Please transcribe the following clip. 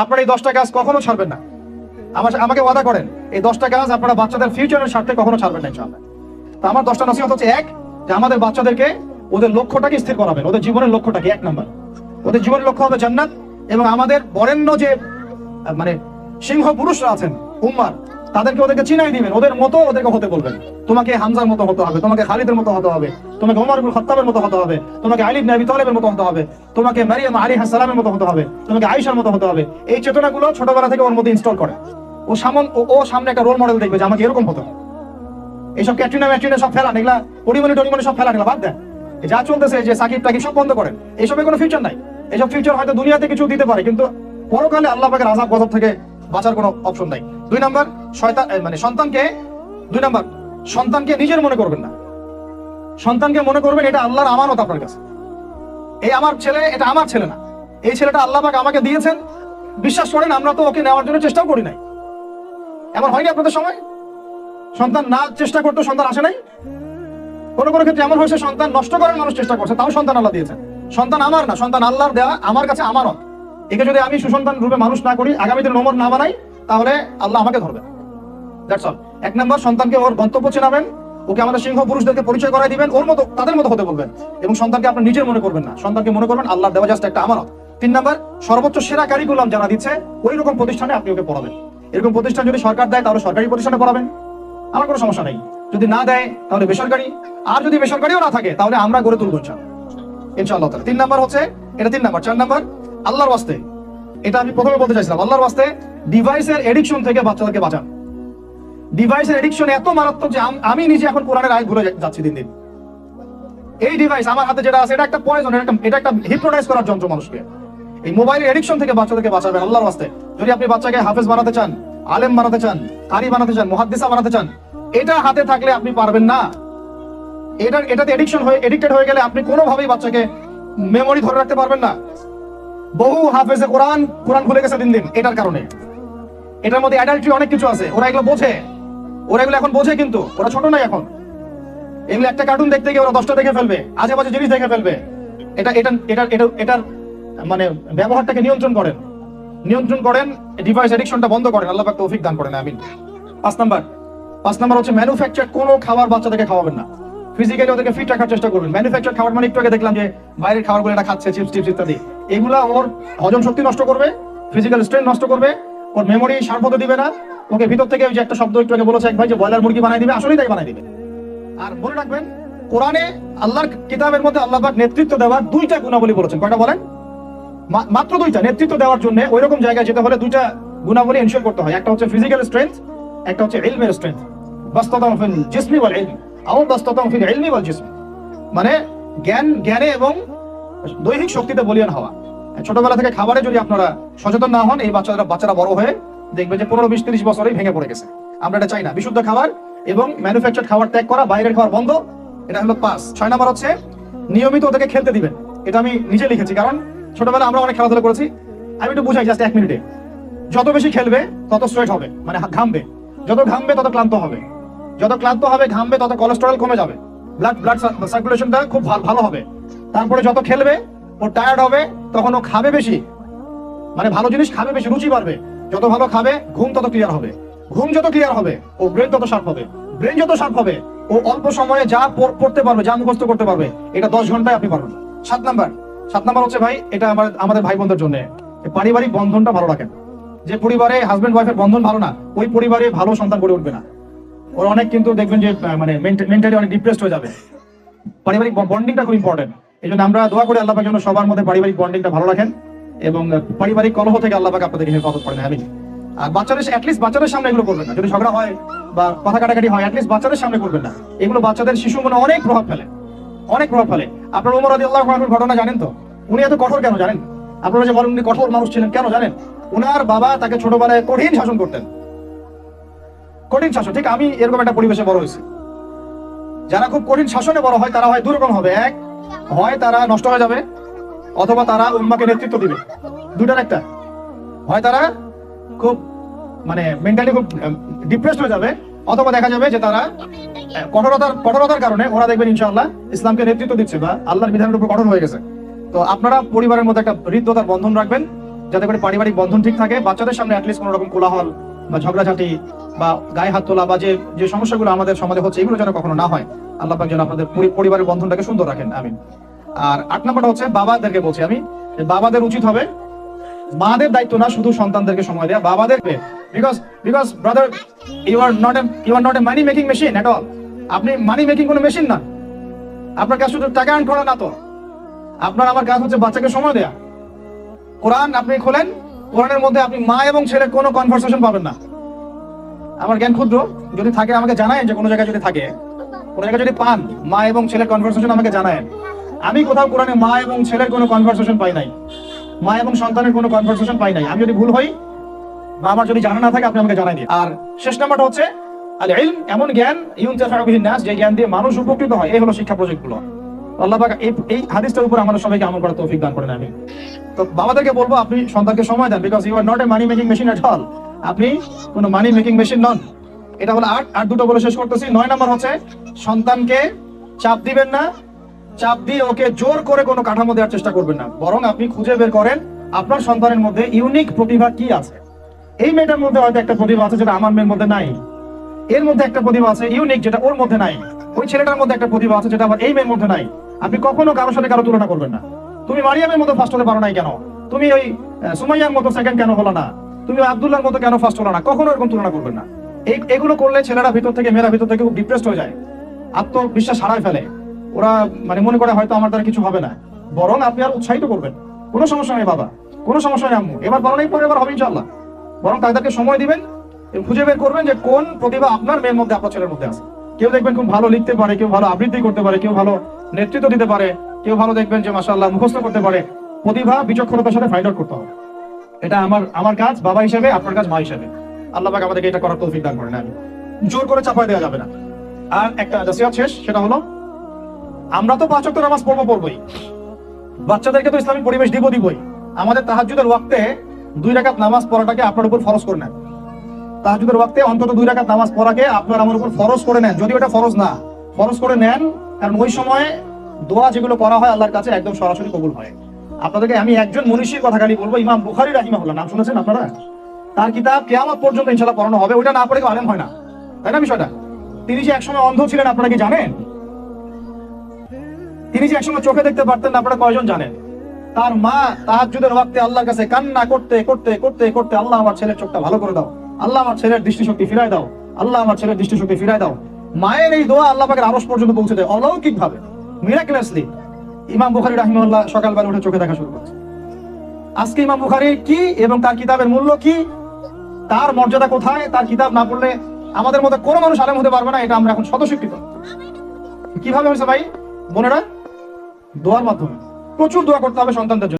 আপনারা এই 10টা কাজ কখনো ছাড়বেন না। আমাকে ওয়াদা করেন এই 10টা কাজ আপনারা বাচ্চাদের ফিউচারের স্বার্থে কখনো ছাড়বেন না ইনশাআল্লাহ। তো আমার 10টা নসিহত হচ্ছে, এক, যে আমাদের বাচ্চাদেরকে ওদের লক্ষ্যটাকে স্থির করাবেন, ওদের জীবনের লক্ষ্যটাকে 1 নাম্বার, ওদের জীবনের লক্ষ্য হবে জান্নাত। এবং আমাদের বরেণ্য যে মানে সিংহ পুরুষরা আছেন উম্মার, তাদেরকে ওদেরকে চিনাই দিবেন, ওদের মতো ওদেরকে হতে বলবেন। তোমাকে হামজার মতো হতে হবে, তোমাকে খালিদের মতো হতে হবে, তোমাকে ওমর ইবনে খাত্তাবের মতো হতে হবে, তোমাকে আলী ইবনে আবি তালেবের মতো হতে হবে, তোমাকে মারিয়াম আলাইহিস সালামের মতো হতে হবে, তোমাকে আয়েশার মতো হতে হবে। এই চেতনাগুলো ছোটবেলা থেকে ওর মধ্যে ইনস্টল করে। ও সামনে একটা রোল মডেল দেখবে যে আমাকে এরকম হতো। এইসব ক্যাটরিনা সব ফেলান, এগুলা পরিমণি সব ফেলান, এগুলা বাদ দেন। যা চলতেছে যে সাকিব টাকিব সব বন্ধ করেন, এইসবের কোনো ফিউচার নাই। এইসব ফিউচার হয়তো দুনিয়াতে কিছু দিতে পারে, কিন্তু পরকালে আল্লাহ পাকের আযাব গজব থেকে বাঁচার কোনো অপশন নাই। 2 নাম্বার, সন্তানকে নিজের মনে করবেন না। সন্তানকে মনে করবেন এটা আল্লাহর আমানত আপনার কাছে। এই আমার ছেলে, এটা আমার ছেলে না, এই ছেলেটা আল্লাহ পাক আমাকে দিয়েছেন। বিশ্বাস করেন আমরা তো ওকে নেওয়ার জন্য চেষ্টাও করি নাই। এমন হয়নি আপনাদের সময় সন্তান না চেষ্টা করতে সন্তান আসে নাই? কোনো ক্ষেত্রে এমন হয়েছে সন্তান নষ্ট করার মানুষ চেষ্টা করছে, তাও সন্তান আল্লাহ দিয়েছেন। সন্তান আমার না, সন্তান আল্লাহর দেওয়া, আমার কাছে আমানত। একে যদি আমি সুসন্তান রূপে মানুষ না করি, আগামী দিনে নমর না বানাই, তাহলে আল্লাহ আমাকে ধরবে। That's all. 1 নাম্বার, সন্তানকে ওর গন্তব্য চেনাবেন, ওকে আমাদের সিংহ পুরুষদেরকে পরিচয় করাই দিবেন, ওর মতো তাদের মতো হতে বলবেন। এবং সন্তানকে আপনি নিজের মনে করবেন না, সন্তানকে মনে করবেন আল্লাহর দেওয়া জাস্ট একটা আমানত। 3 নাম্বার, সর্বোচ্চ সেরা কারিকুলাম যারা দিচ্ছে ওই রকম প্রতিষ্ঠানে আপনি ওকে পড়াবেন। এরকম প্রতিষ্ঠান যদি সরকার দেয় তাহলে সরকারি প্রতিষ্ঠানে পড়াবেন, আমার কোনো সমস্যা নেই। যদি না দেয় তাহলে বেসরকারি, আর যদি বেসরকারিও না থাকে তাহলে আমরা গড়ে তুলবো ইনশাআল্লাহ। 3 নাম্বার হচ্ছে এটা, 3 নাম্বার। 4 নাম্বার, আল্লাহর ওয়াস্তে, এটা আমি প্রথমে বলতে চাইছিলাম, আল্লাহর ওয়াস্তে ডিভাইসের এডিকশন থেকে বাচ্চাদেরকে বাঁচান। ডিভাইসের এডিকশন এত মারাত্মক যে আমি নিজে এখন কোরআনের আয়াত ভুলে যাচ্ছি দিন দিন। এই ডিভাইস আমার হাতে যেটা আছে, এটা একটা পয়জন, এটা একটা হিপনোটাইজ করার যন্ত্র মানুষকে। এই মোবাইলের এডিকশন থেকে বাচ্চাদেরকে বাঁচাবেন আল্লাহর ওয়াস্তে। যদি আপনি বাচ্চাকে হাফেজ বানাতে চান, আলেম বানাতে চান, কারি বানাতে চান, মুহাদ্দিসা বানাতে চান, এটা হাতে থাকলে আপনি পারবেন না। এটাতে এডিক্টেড হয়ে গেলে আপনি কোনোভাবেই বাচ্চাকে মেমোরি ধরে রাখতে পারবেন না। বহু হাফেজে কোরআন ভুলে গেছে দিন দিন এটার কারণে। এটার মধ্যে অ্যাডাল্ট্রি অনেক কিছু আছে, ওরা এগুলো বোঝে, এখন বোঝে, কিন্তু ওরা ছোট নাই এখন। এগুলো একটা কার্টুন দেখতে গিয়ে ওরা 10টা দেখে ফেলবে, আজে বাজে জিনিস দেখে ফেলবে। এটার মানে ব্যবহারটাকে নিয়ন্ত্রণ করেন, ডিভাইস এডিকশনটা বন্ধ করেন, আল্লাহ পাক তৌফিক দান করেন, আমিন। 5 নাম্বার হচ্ছে ম্যানুফ্যাকচার কোনো খাবার বাচ্চাদেরকে খাওয়াবেন না। ফিজিক্যালি ওদেরকে ফিট রাখার চেষ্টা করবেন। ম্যানুফ্যাকচার খাবার মানে একটু আগে দেখলাম যে বাইরের খাবারগুলো এটা খাচ্ছে, চিপস ইত্যাদি, এগুলা ওর হজম শক্তি নষ্ট করবে, ফিজিক্যাল স্ট্রেংথ নষ্ট করবে, ওর মেমোরি শার্প হতে দিবে না। ওকে ভিতর থেকে ওই যে একটা শব্দ একটু আগে বলেছে এক ভাই, যে ব্রয়লার মুরগি বানাই দিবে, আসলেই তাই বানাই দিবে। আর মনে রাখবেন, কোরআনে আল্লাহর কিতাবের মধ্যে আল্লাহ পাক নেতৃত্ব দেওয়ার 2টা গুণাবলী বলেছেন। কয়টা বলেন? মাত্র 2টা। নেতৃত্ব দেওয়ার জন্য ওই রকম জায়গায় যেতে হলে 2টা গুণাবলী এনশিওর করতে হয়। একটা হচ্ছে ফিজিক্যাল স্ট্রেংথ, একটা হচ্ছে ইলমের স্ট্রেংথ। বাসতাতাম ফিল জিসমি ওয়াল ইলম আও বাসতাতাম ফিল ইলমি ওয়াল জিসম, মানে জ্ঞানে এবং দৈহিক শক্তিতে বলিয়ান হওয়া। ছোটবেলা থেকে খাবারে যদি আপনারা সচেতন না হন, এই বাচ্চারা বড় হয়ে দেখবে যে 15, 20, 30 বছরেই ভেঙে পড়ে গেছে। আমরা এটা চাই না। বিশুদ্ধ খাবার এবং ম্যানুফ্যাকচার খাবার ত্যাগ করা, বাইরের খাবার বন্ধ, এটা হলো 5। 6 নাম্বার হচ্ছে নিয়মিত ওদেরকে খেলতে দিবেন। এটা আমি নিজে লিখেছি, কারণ ছোটবেলা আমরা অনেক খেলাধুলা করেছি। আমি একটু বুঝাই জাস্ট 1 মিনিটে। যত বেশি খেলবে তত স্ট্রেট হবে, মানে ঘামবে, যত ঘামবে তত ক্লান্ত হবে, যত ক্লান্ত হবে ঘামবে তত কোলেস্টেরল কমে যাবে, ব্লাড সার্কুলেশনটা খুব ভালো হবে। তারপরে যত খেলবে ও টায়ার্ড হবে, তখন ও খাবে বেশি, মানে ভালো জিনিস খাবে বেশি, রুচি বাড়বে। যত ভালো খাবে ঘুম তত ক্লিয়ার হবে, ঘুম যত ক্লিয়ার হবে ও ব্রেন তত শার্প হবে, ব্রেন যত শার্প হবে ও অল্প সময়ে যা পড়তে পারবে, যা মুখস্থ করতে পারবে, এটা 10 ঘন্টায় আপনি পারবেন। 7 নাম্বার হচ্ছে ভাই, এটা আমাদের ভাই বোনদের জন্য, পারিবারিক বন্ধনটা ভালো রাখেন। যে পরিবারে হাজবেন্ড ওয়াইফের বন্ধন ভালো না, ওই পরিবারে ভালো সন্তান গড়ে উঠবে না। ওরা অনেক কিন্তু দেখবেন যে মানে মেন্টালি অনেক ডিপ্রেসড হয়ে যাবে। পারিবারিক বন্ডিংটা খুব ইম্পর্টেন্ট। এই জন্য আমরা দোয়া করি আল্লাহ পাক যেন সবার মধ্যে পারিবারিক বন্ডিংটা ভালো রাখেন এবং পারিবারিক কলহ থেকে আল্লাহ পাক আপনাদেরকে হেফাজত করেন, আমিন। আর বাচ্চাদের সামনে এগুলো করবেন না। যদি ঝগড়া হয় বা কথা কাটাকাটি হয়, অ্যাটলিস্ট বাচ্চাদের সামনে করবেন না। এগুলো বাচ্চাদের শিশু মনে অনেক প্রভাব ফেলে। আপনার ওমর রাদিয়াল্লাহু আনহুর ঘটনা জানেন তো? উনি এত কঠোর কেন জানেন? আপনারা যে বলেন উনি কঠোর মানুষ ছিলেন, কেন জানেন? উনার বাবা তাকে ছোটবেলায় কঠিন শাসন করতেন, কঠিন শাসন। ঠিক আমি এরকম একটা পরিবেশে বড় হয়েছি। যারা খুব কঠিন শাসনে বড় হয় তারা হয় 2 রকম হবে। এক, হয় তারা নষ্ট হয়ে যাবে, অথবা তারা উম্মাকে নেতৃত্ব দিবে। 2টার একটা। হয় তারা খুব মানে মেন্টালি খুব ডিপ্রেসড হয়ে যাবে, অথবা দেখা যাবে যে তারা কঠোরতার কারণে ওরা দেখবেন ইনশাআল্লাহ ইসলামকে নেতৃত্ব দিচ্ছে বা আল্লাহর বিধানের উপর কঠোর হয়ে গেছে। তো আপনারা পরিবারের মধ্যে একটা হৃদ্যতার বন্ধন রাখবেন যাতে করে পারিবারিক বন্ধন ঠিক থাকে, বাচ্চাদের সামনে অ্যাটলিস্ট কোনো রকম কোলাহল বা ঝগড়াঝাটি বা গায়ে হাত তোলা বা যে সমস্যাগুলো আমাদের সমাজে হচ্ছে এগুলো যেন কখনো না হয়। আল্লাহ পাক যেন আপনাদের পরিবারের বন্ধনটাকে সুন্দর রাখেন, আমিন। আর 8 নম্বরটা হচ্ছে বাবাদেরকে বলছি আমি, যে বাবাদের উচিত হবে মাদের দায়িত্ব না শুধু সন্তানদেরকে সময় দেয়া, বাবাদেরকে। Because brother, you are not a money making machine at all. আপনি মানি মেকিং কোনো মেশিন না। আপনার কাজ শুধু টাকা আর্ন করা না তো, আপনার আমার কাজ হচ্ছে বাচ্চাকে সময় দেয়া। কোরআন আপনি খোলেন, কোরআনের মধ্যে আপনি মা এবং ছেলের কোনো কনভারসেশন পাবেন না। আমার জ্ঞান ক্ষুদ্র, যদি থাকে আমাকে জানায়েন, যে কোনো জায়গায় যদি থাকে, কোনো জায়গায় যদি পান মা এবং ছেলের কনভারসেশন আমাকে জানায়েন। আমি কোথাও কোরআনে মা এবং ছেলের কোনো কনভারসেশন পাই নাই, মা এবং সন্তানের কোনো কনভারসেশন পাই নাই। আমি যদি ভুল হই বা আমার যদি জানা না থাকে আপনি আমাকে জানাই দিন। আর শেষ নাম্বারটা হচ্ছে আল ইলম, এমন জ্ঞান ইউনতাফাউ বিহিন নাস, যে জ্ঞান দিয়ে মানুষ উপকৃত হয়। এই হলো শিক্ষা প্রজেক্টগুলো। আল্লাহ পাক এই হাদিসটার উপর আমাদের সবাইকে আমল করার তৌফিক দান করেন, আমিন। তো বাবাদেরকে বলবো আপনি সন্তানকে সময় দেন, because you are not a money making machine at all. আপনি কোনো মানি মেকিং মেশিন নন। এটা হলো 8 আর দুটো বলে শেষ করতেছি। 9 নাম্বার হচ্ছে সন্তানকে চাপ দিবেন না, চাপ দিয়ে ওকে জোর করে কোনো কাঠামো দেওয়ার চেষ্টা করবেন না, বরং আপনি খুঁজে বের করেন আপনার সন্তানের মধ্যে ইউনিক প্রতিভা কি আছে। এই মেয়েটার মধ্যে হয়তো একটা প্রতিভা আছে যেটা আমার মেয়ের মধ্যে নাই, এর মধ্যে একটা প্রতিভা আছে ইউনিক যেটা ওর মধ্যে নাই, ওই ছেলেটার মধ্যে একটা প্রতিভা আছে যেটা আবার এই মেয়ের মধ্যে নাই। আপনি কখনো কারোর সাথে কারো তুলনা করবেন না। তুমি মারিয়ামের মতো ফার্স্ট হতে পারো নাই কেন, তুমি ওই সুমাইয়ার মতো সেকেন্ড কেন হলো না, তুমি আব্দুল্লাহর মতো কেন ফার্স্ট হলো না, কখনো এরকম তুলনা করবেন না। এগুলো করলে ছেলেরা ভিতর থেকে, মেয়েরা ভিতর থেকে খুব ডিপ্রেসড হয়ে যায়, আত্মবিশ্বাস হারায় ফেলে। ওরা মনে করে হয়তো আমার দ্বারা কিছু হবে না। বরং আপনি আর উৎসাহিত করবেন, কোনো সমস্যা নেই বাবা, কোনো সমস্যা নেই আম্মু, এবার বলো নেই পরে এবার হবে ইনশাআল্লাহ। বরং তাদেরকে সময় দিবেন, খুঁজে বের করবেন যে কোন প্রতিভা আপনার মেয়ের মধ্যে, আপনার ছেলের মধ্যে আছে। কেউ দেখবেন খুব ভালো লিখতে পারে, কেউ ভালো আবৃত্তি করতে পারে, কেউ ভালো নেতৃত্ব দিতে পারে, কেউ ভালো দেখবেন যে মাশাআল্লাহ মুখস্থ করতে পারে। প্রতিভা বিচক্ষণতার সাথে ফাইন্ড আউট করতে হবে। এটা আমার কাজ বাবা হিসেবে, আপনার কাজ মা হিসেবে। আল্লাহ পাক আমাদেরকে এটা করার তৌফিক দান করেন, আমি জোর করে চাপায় দেওয়া যাবে না। আর একটা নসিহত শেষ, সেটা হলো আমরা তো 5 ওয়াক্ত নামাজ পড়বই, বাচ্চাদেরকে তো ইসলামিক পরিবেশ দিবই। আমাদের তাহাজ্জুদের ওয়াক্তে 2 রাকাত নামাজ পড়াটাকে আপনার উপর ফরজ করে নেন। তাহাজ্জুদের ওয়াক্তে অন্তত 2 রাকাত নামাজ পড়াকে আপনার আমার উপর ফরজ করে নেন, যদি ওটা ফরজ না, ফরজ করে নেন। কারণ ওই সময় দোয়া যেগুলো করা হয় আল্লাহর কাছে একদম সরাসরি কবুল হয়। আপনাদেরকে আমি একজন মনীষীর কথা খালি বলবো, ইমাম বুখারী রাহিমাহুল্লাহ, নাম শুনেছেন আপনারা? তার কিতাব কিয়ামত পর্যন্ত ইনশাআল্লাহ পড়ানো হবে, ওটা না পড়ে কেউ আলেম হয় না, তাই না বিষয়টা? তিনি যে একসময় অন্ধ ছিলেন আপনারা কি জানেন? তিনি যে একসময় চোখে দেখতে পারতেন না, আপনারা কয়জন জানেন? তার মা তাহাজ্জুদের ওয়াক্তে আল্লাহর কাছে কান্না করতে করতে করতে করতে, আল্লাহ আমার ছেলের চোখটা ভালো করে দাও, আল্লাহ আমার ছেলের দৃষ্টিশক্তি ফিরায় দাও, আল্লাহ আমার ছেলের দৃষ্টিশক্তি ফিরায় দাও। মায়ের এই দোয়া আল্লাহ পাকের আরশ পর্যন্ত পৌঁছে দেয় অলৌকিক ভাবে, মিরাকুলাসলি। ইমাম বুখারী রাহিমাহুল্লাহ সকালবেলা উঠে চোখে দেখা শুরু করছে। আজকে ইমাম বুখারী কি এবং তার কিতাবের মূল্য কি, তার মর্যাদা কোথায়, তার কিতাব না পড়লে আমাদের মধ্যে কোনো মানুষ আলেম হতে পারবে না, এটা আমরা এখন স্বতঃস্বীকৃত। কিভাবে হয়েছে ভাই বোনেরা? দোয়ার মাধ্যমে। প্রচুর দোয়া করতে হবে সন্তানদের জন্য।